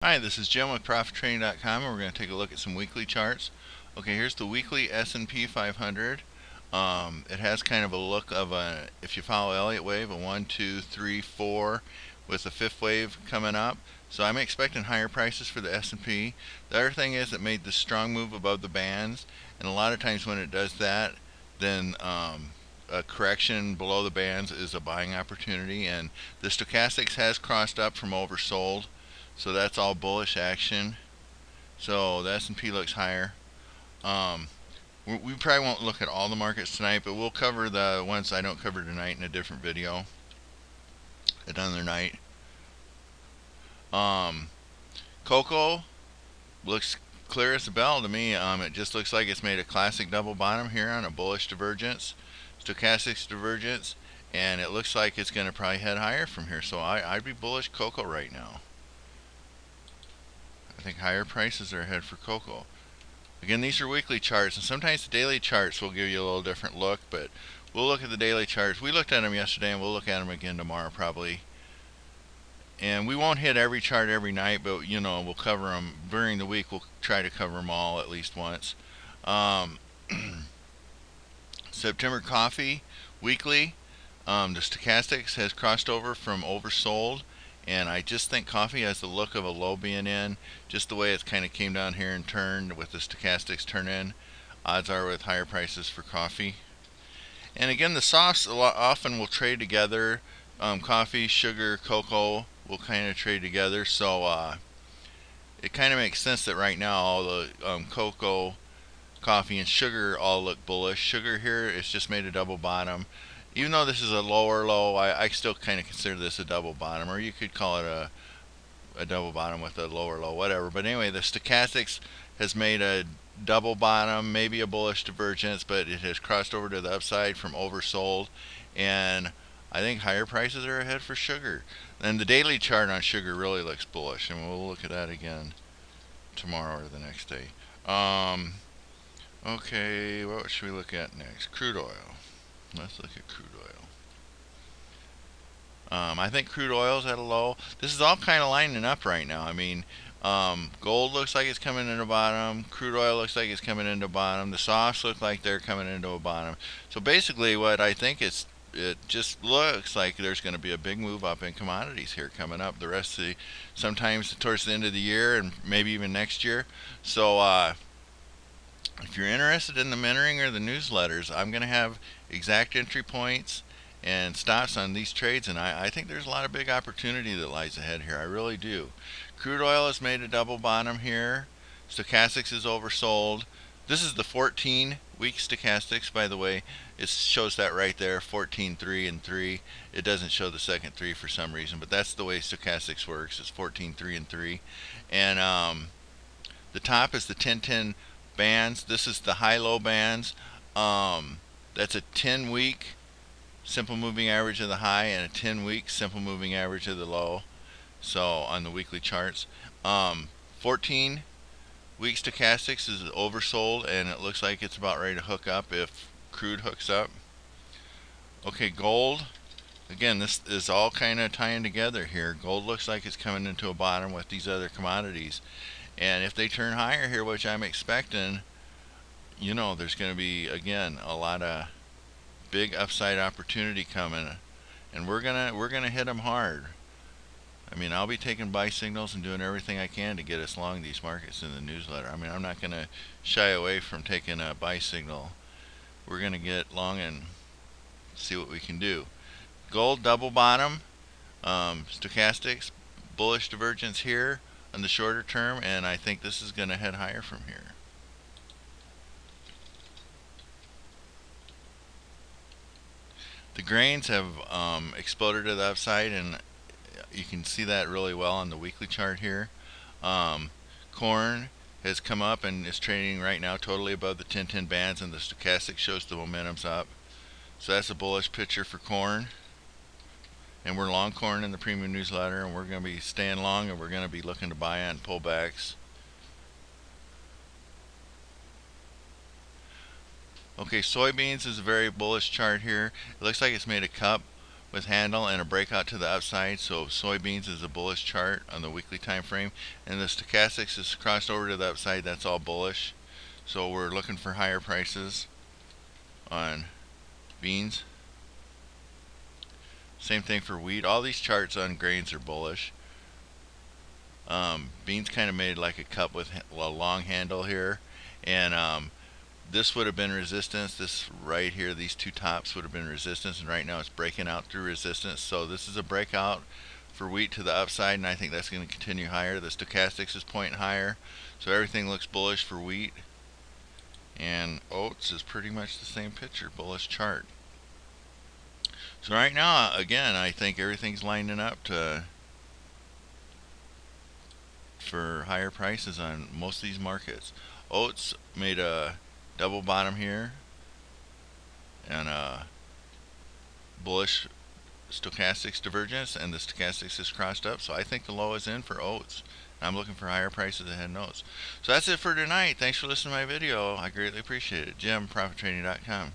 Hi, this is Jim with ProfitTrading.com, and we're going to take a look at some weekly charts. Okay, here's the weekly S&P 500. It has kind of a look of a, if you follow Elliott wave, a 1, 2, 3, 4 with a fifth wave coming up. So I'm expecting higher prices for the S&P. The other thing is it made the strong move above the bands, and a lot of times when it does that, then a correction below the bands is a buying opportunity, and the stochastics has crossed up from oversold. So that's all bullish action. So the S&P looks higher. We probably won't look at all the markets tonight, but we'll cover the ones I don't cover tonight in a different video another night. Cocoa looks clear as a bell to me. It just looks like it's made a classic double bottom here on a bullish divergence, stochastics divergence, and it looks like it's going to probably head higher from here. So I'd be bullish cocoa right now. I think higher prices are ahead for cocoa. Again, these are weekly charts, and sometimes the daily charts will give you a little different look, but we'll look at the daily charts. We looked at them yesterday, and we'll look at them again tomorrow probably. And we won't hit every chart every night, but we'll cover them during the week. We'll try to cover them all at least once. September coffee weekly. The stochastics has crossed over from oversold, and I just think coffee has the look of a low being in, just the way it's kind of came down here and turned with the stochastics turn in. Odds are with higher prices for coffee. And again, the softs often will trade together. Coffee, sugar, cocoa will kind of trade together. So it kind of makes sense that right now all the cocoa, coffee, and sugar all look bullish. Sugar here is just made a double bottom. Even though this is a lower low, I still kind of consider this a double bottom, or you could call it a double bottom with a lower low, whatever. But anyway, the stochastics has made a double bottom, maybe a bullish divergence, but it has crossed over to the upside from oversold, and I think higher prices are ahead for sugar. And the daily chart on sugar really looks bullish, and we'll look at that again tomorrow or the next day. Okay, what should we look at next? Crude oil. Let's look at crude oil. I think crude oil's at a low. This is all kind of lining up right now. I mean, gold looks like it's coming into bottom. Crude oil looks like it's coming into bottom. The softs look like they're coming into a bottom. So basically, what I think it just looks like there's going to be a big move up in commodities here coming up. The rest of the, sometimes towards the end of the year and maybe even next year. So if you're interested in the mentoring or the newsletters, I'm going to have exact entry points and stops on these trades, and I think there's a lot of big opportunity that lies ahead here. I really do. Crude oil has made a double bottom here. Stochastics is oversold. This is the 14-week stochastics, by the way. It shows that right there, 14, 3, and 3. It doesn't show the second 3 for some reason, but that's the way stochastics works. It's 14, 3, and 3. And the top is the 10-10 bands. This is the high-low bands. That's a 10-week simple moving average of the high and a 10-week simple moving average of the low. So on the weekly charts, 14-week stochastics is oversold, and it looks like it's about ready to hook up if crude hooks up. Okay, gold. Again, this is all kind of tying together here. Gold looks like it's coming into a bottom with these other commodities. And if they turn higher here, which I'm expecting, there's going to be, again, a lot of big upside opportunity coming, and we're gonna hit them hard. I mean, I'll be taking buy signals and doing everything I can to get us long these markets in the newsletter. I mean, I'm not going to shy away from taking a buy signal. We're going to get long and see what we can do. Gold double bottom, stochastics, bullish divergence here on the shorter term, and I think this is going to head higher from here. The grains have exploded to the upside, and you can see that really well on the weekly chart here. Corn has come up and is trading right now totally above the 10-10 bands, and the stochastic shows the momentum's up. So that's a bullish picture for corn. And we're long corn in the premium newsletter, and we're going to be staying long, and we're going to be looking to buy on pullbacks. Okay, soybeans is a very bullish chart here. It looks like it's made a cup with handle and a breakout to the upside. So soybeans is a bullish chart on the weekly time frame, and the stochastics is crossed over to the upside. That's all bullish. So we're looking for higher prices on beans. Same thing for wheat. All these charts on grains are bullish. Beans kind of made like a cup with a long handle here, and this would have been resistance. This right here, these two tops would have been resistance, and right now it's breaking out through resistance. So this is a breakout for wheat to the upside, and I think that's going to continue higher. The stochastics is pointing higher, so everything looks bullish for wheat. And oats is pretty much the same picture, bullish chart. So right now, again, I think everything's lining up for higher prices on most of these markets. Oats made a double bottom here and a bullish stochastics divergence, and the stochastics is crossed up, so I think the low is in for oats. I'm looking for higher prices ahead in oats. So that's it for tonight. Thanks for listening to my video. I greatly appreciate it. Jim, ProfitTrading.com.